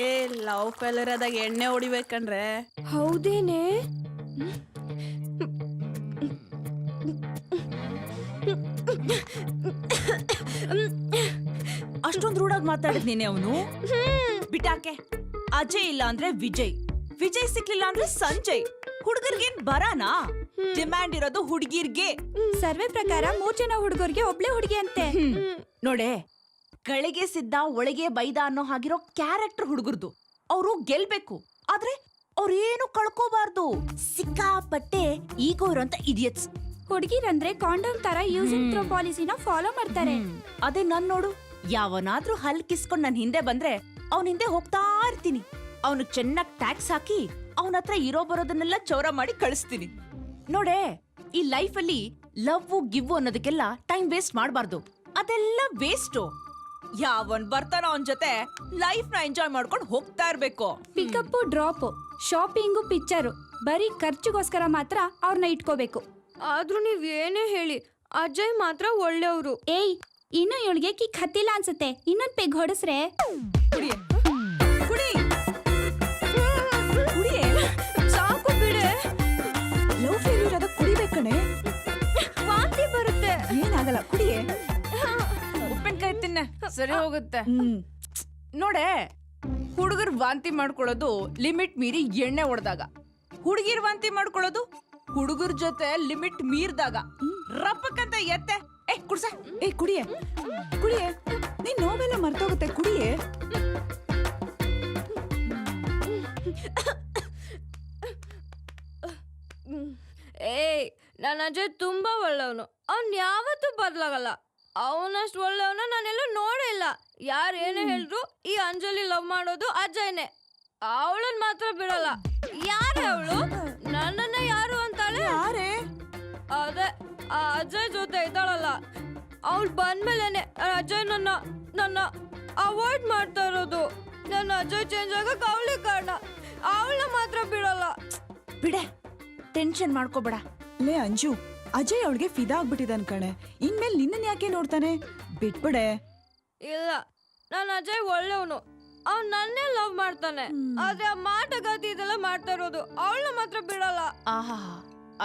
ಏ love failure ಆದಾಗ ಎಣ್ಣೆ ಹೊಡಿಬೇಕಂದ್ರೆ ಹೌದೇನೆ. ಅಷ್ಟೊಂದು ರೂಢಾಗಿ ಮಾತಾಡಿದ್ನೇನೆ ಅವನು. ಬಿಟಾಕೆ. ಅಜಯ್ ಇಲ್ಲ ಅಂದ್ರೆ ವಿಜಯ್, ವಿಜಯ್ ಸಿಕ್ಲಿಲ್ಲ ಅಂದ್ರೆ ಸಂಜಯ್. ಹುಡುಗರ್ಗೇನ್ ಬರಾನಾ? ಡಿಮ್ಯಾಂಡ್ ಇರೋದು ಹುಡುಗಿರ್ಗೆ. ಸರ್ವೆ ಪ್ರಕಾರ 3 ಜನ ಹುಡುಗರಿಗೆ ಒಬ್ಳೆ ಹುಡುಗಿ ಅಂತೆ. ನೋಡೆ, ಗಳಿಗೆ ಸಿದ್ದ ಒಳಗೆ ಬೈದ ಅನ್ನೋ ಹಾಗಿರೋ ಕ್ಯಾರೆಕ್ಟರ್ ಹುಡುಗರ್ದು. ಅವ್ರು ಗೆಲ್ಬೇಕು, ಆದ್ರೆ ಅವ್ರೇನು ಕಳ್ಕೋಬಾರ್ದು. ಸಿಕ್ಕಾಪಟ್ಟೆ ಈಗೋ ಇರೋಂತ ಇಡಿಯಟ್ಸ್. ಹುಡುಗಿರಂದ್ರೆ ಕಾಂಡೋಮ್ ತರ ಯೂಸಿಂಗ್ ಥ್ರೋ ಪಾಲಿಸಿನ ಫಾಲೋ ಮಾಡ್ತಾರೆ. ಅದೇ ನನ್ ನೋಡು, ಯಾವನಾದ್ರೂ ಹಲ್ ಕಿಸ್ಕೊಂಡ್ ನನ್ ಹಿಂದೆ ಬಂದ್ರೆ ಅವನ ಹಿಂದೆ ಹೋಗ್ತಾ ಇರ್ತೀನಿ. ಅವನು ಚೆನ್ನಾಗ್ ಟ್ಯಾಕ್ಸ್ ಹಾಕಿ ಅವನ ಹತ್ರ ಇರೋ ಬರೋದನ್ನೆಲ್ಲ ಚೌರ ಮಾಡಿ ಕಳಿಸ್ತೀನಿ. ನೋಡೆ, ಈ ಲೈಫ್ ಅಲ್ಲಿ ಲವ್ ಗಿವ್ ಅನ್ನೋದಕ್ಕೆಲ್ಲ ಟೈಮ್ ವೇಸ್ಟ್ ಮಾಡಬಾರ್ದು. ಅದೆಲ್ಲ ವೇಸ್ಟು. ಯಾವನ್ ಬರ್ತಾನೋ ಅವನ್ ಜೊತೆ ಲೈಫ್ ನ ಎಂಜಾಯ್ ಮಾಡ್ಕೊಂಡು ಹೋಗ್ತಾ ಇರ್ಬೇಕು. ಪಿಕಪ್ ಡ್ರಾಪ್, ಶಾಪಿಂಗು, ಪಿಕ್ಚರು, ಬರೀ ಖರ್ಚಿಗೋಸ್ಕರ ಮಾತ್ರ ಅವ್ರನ್ನ ಇಟ್ಕೋಬೇಕು. ಆದ್ರೂ ನೀವ್ ಏನೇ ಹೇಳಿ ಅಜಯ್ ಮಾತ್ರ ಒಳ್ಳೆಯವರು. ಏಯ್, ಇನ್ನು ಇವಳಿಗೆ ಕಿಕ್ ಹತ್ತಿಲ್ಲ ಅನ್ಸುತ್ತೆ. ಇನ್ನೊಂದ್ ಪೆಗ್ ಹೊಡಸ್ರೆ ಕುಡಿಯೇ ಕುಡಿ ಕುಡಿಯೇ. ಸಾಕು ಬಿಡೆ, ಲವ್ ಫೇಲ್ಯೂರ್ ಆದ ಕುಡಿಬೇಕಣೆ. ವಾಂತಿ ಬರುತ್ತೆ. ಏನಾಗಲ್ಲ, ಕುಡಿಯೇ. ಉಪ್ಪಿನಕಾಯಿ ತಿನ್ನೆ, ಸರಿ ಹೋಗುತ್ತೆ. ನೋಡೆ, ಹುಡುಗರು ವಾಂತಿ ಮಾಡ್ಕೊಳ್ಳೋದು ಲಿಮಿಟ್ ಮೀರಿ ಎಣ್ಣೆ ಹೊಡೆದಾಗ, ಹುಡುಗಿರ್ ವಾಂತಿ ಮಾಡ್ಕೊಳ್ಳೋದು ಹುಡುಗರ ಜೊತೆ ಲಿಮಿಟ್ ಮೀರ್ದಾಗ. ರಪ್ಪಕ್ಕಂತ ಎತ್ತೆ. ಕುಡ್ಸ. ಕುಡಿಯೇ ಕುಡಿಯೇ. ನೀನ್ ನೋವೆಲ್ಲ ಮರ್ತೋಗುತ್ತೆ, ಕುಡಿಯೇ. ಏಯ್, ನನ್ನ ಅಜಯ್ ತುಂಬಾ ಒಳ್ಳೆಯವನು. ಅವ್ನ್ ಯಾವತ್ತೂ ಬದ್ಲಾಗಲ್ಲ. ಅವನಷ್ಟು ಒಳ್ಳೆಯವನ ನಾನೆಲ್ಲೂ ನೋಡೇ ಇಲ್ಲ. ಯಾರು ಏನೇ ಹೇಳಿದ್ರು ಈ ಅಂಜಲಿ ಲವ್ ಮಾಡೋದು ಅಜಯ್ನೇ. ಅವಳನ್ ಮಾತ್ರ ಬಿಡಲ್ಲ. ಯಾರೇ ಅವಳು? ನನ್ನನ್ನ ಯಾರು ಅಂತಾಳೆ? ಯಾರೇ? ಅದೇ ಆ ಅಜಯ್ ಜೊತೆ ಇದ್ದಾಳಲ್ಲ, ಅವಳು ಬಂದ್ಮೇಲೆನೆ ಅಜಯ್ ನನ್ನ ಅವಾಯ್ಡ್ ಮಾಡ್ತಾ ಇರೋದು. ನನ್ನ ಅಜಯ್ ಚೇಂಜ್ ಆಗಕ್ಕೆ ಅವಳೇ ಕಾರಣ. ಅವಳನ್ನ ಮಾತ್ರ ಬಿಡಲ್ಲ. ಬಿಡೆ, ಟೆನ್ಷನ್ ಮಾಡ್ಕೋಬೇಡ. ಲೇ ಅಂಜು, ಅಜಯ್ ಅವಳಿಗೆ ಫಿದಾ ಆಗ್ಬಿಟ್ಟಿದ್ದಾನ್ ಕಣೆ. ಇನ್ಮೇಲೆ ನಿನ್ನನ್ ಯಾಕೆ ನೋಡ್ತಾನೆ? ಬಿಟ್ಬಿಡೆ. ಇಲ್ಲ, ನನ್ನ ಅಜಯ್ ಒಳ್ಳೆಯವನು. ಅವ್ನ್ ನನ್ನೇ ಲವ್ ಮಾಡ್ತಾನೆ. ಆದ್ರೆ ಆ ಮಾಟಗಾತಿ ಇದೆಲ್ಲ ಮಾಡ್ತಾ ಇರೋದು. ಅವಳನ್ನ ಮಾತ್ರ ಬಿಡಲ್ಲ. ಆಹಾ,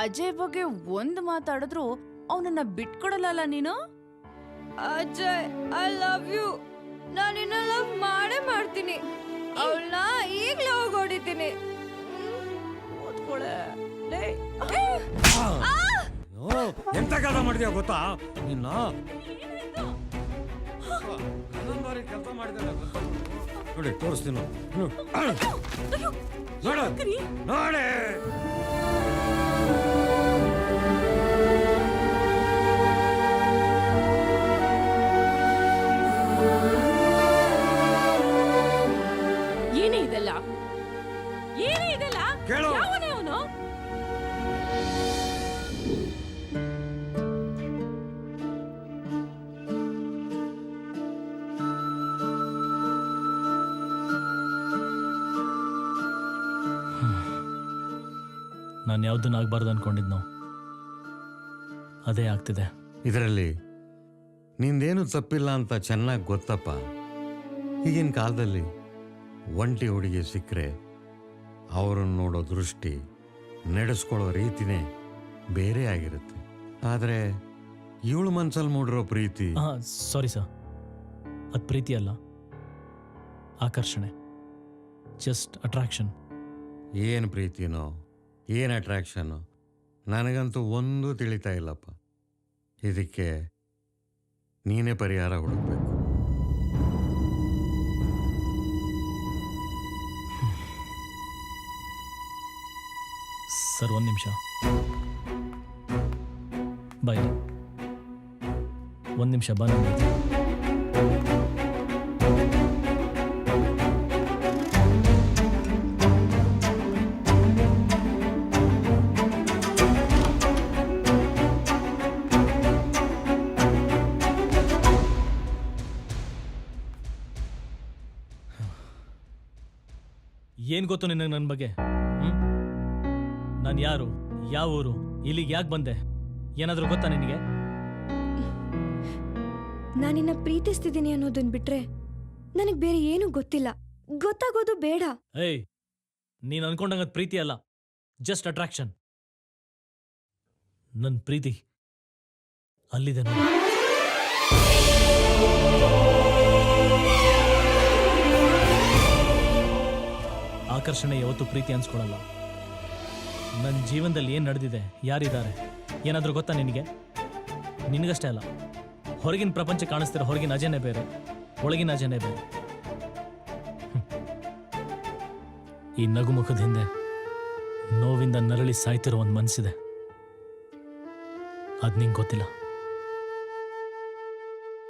ಅಜಯ್ ಬಗ್ಗೆ ಒಂದ್ ಮಾತಾಡಿದ್ರು ಅವನನ್ನ ಬಿಟ್ಕೊಡಲ್ಲ ನೀನು. Ajay, I love you. ನಾನು ಇನ್ನ ಲವ್ ಮಾಡೇ ಮಾಡ್ತೀನಿ. ಅವಳನ್ನ ಈಗ್ಲೇ ಹೋಗಿ ಹೊಡಿತೀನಿ. ಎಂತ ಕೆಲಸ ಮಾಡಿದ್ಯಾ ಗೊತ್ತಾ? ನಿನ್ನ ಕೆಲಸ ಮಾಡಿದ ನೋಡಿ, ತೋರಿಸ್ತೀನಿ ನೋಡಿ. ಏನೇ ಇದೆಲ್ಲ? ಏನೇ ಇದೆಲ್ಲ? ಕೇಳು. ಯಾವನೇ ಅವನು? ನಾನು ಯಾವುದನ್ನ ಆಗ್ಬಾರ್ದು ಅನ್ಕೊಂಡಿದ್ನೋ ಅದೇ ಆಗ್ತಿದೆ. ಇದರಲ್ಲಿ ನಿಂದೇನು ತಪ್ಪಿಲ್ಲ ಅಂತ ಚೆನ್ನಾಗಿ ಗೊತ್ತಪ್ಪ. ಈಗಿನ ಕಾಲದಲ್ಲಿ ಒಂಟಿ ಹುಡುಗಿ ಸಿಕ್ಕರೆ ಅವರನ್ನು ನೋಡೋ ದೃಷ್ಟಿ, ನಡೆಸ್ಕೊಳ್ಳೋ ರೀತಿನೇ ಬೇರೆ ಆಗಿರುತ್ತೆ. ಆದರೆ ಇವಳು ಮನ್ಸಲ್ಲಿ ಮೂಡಿರೋ ಪ್ರೀತಿ, ಸಾರಿ ಸರ್, ಅದು ಪ್ರೀತಿ ಅಲ್ಲ, ಆಕರ್ಷಣೆ, ಜಸ್ಟ್ ಅಟ್ರಾಕ್ಷನ್. ಏನು ಪ್ರೀತಿನೋ ಏನು ಅಟ್ರಾಕ್ಷನ್ನು ನನಗಂತೂ ಒಂದೂ ತಿಳಿತಾ ಇಲ್ಲಪ್ಪ. ಇದಕ್ಕೆ ನೀನೇ ಪರಿಹಾರ ಹುಡುಕ್ಬೇಕು. ಸರ್, 1 ನಿಮಿಷ ಬಾಯ್. 1 ನಿಮಿಷ ಬಾ. ಏನ್ ಗೊತ್ತು ನಿನಗೆ ನನ್ನ ಬಗ್ಗೆ? ನಾನು ಯಾರು, ಯಾವ ಊರು, ಇಲ್ಲಿಗೆ ಯಾಕೆ ಬಂದೆ, ಏನಾದರೂ ಗೊತ್ತಾ ನಿನಗೆ? ನಾನಿನ್ನ ಪ್ರೀತಿಸ್ತಿದ್ದೀನಿ ಅನ್ನೋದನ್ನ ಬಿಟ್ರೆ ನನಗ್ ಬೇರೆ ಏನೂ ಗೊತ್ತಿಲ್ಲ. ಗೊತ್ತಾಗೋದು ಬೇಡ. ಏಯ್ ನೀನ್ ಅನ್ಕೊಂಡಂಗ ಪ್ರೀತಿ ಅಲ್ಲ, ಜಸ್ಟ್ ಅಟ್ರಾಕ್ಷನ್. ನನ್ ಪ್ರೀತಿ ಅಲ್ಲಿದೆ ನೋಡಿ. ಆಕರ್ಷಣೆ ಯಾವತ್ತೂ ಪ್ರೀತಿ ಅನ್ಸ್ಕೊಳಲ್ಲ. ನನ್ನ ಜೀವನದಲ್ಲಿ ಏನ್ ನಡೆದಿದೆ, ಯಾರಿದ್ದಾರೆ, ಏನಾದ್ರೂ ಗೊತ್ತಾ ನಿನಗೆ? ನಿನಗಷ್ಟೇ ಅಲ್ಲ, ಹೊರಗಿನ ಪ್ರಪಂಚ ಕಾಣಿಸ್ತಿರೋ ಹೊರಗಿನ ಅಜೆನೇ ಬೇರೆ, ಒಳಗಿನ ಅಜೆನೇ ಬೇರೆ. ಈ ನಗುಮುಖದ ಹಿಂದೆ ನೋವಿಂದ ನರಳಿ ಸಾಯ್ತಿರೋ ಒಂದು ಮನಸ್ಸಿದೆ. ಅದು ನಿಂಗೆ ಗೊತ್ತಿಲ್ಲ.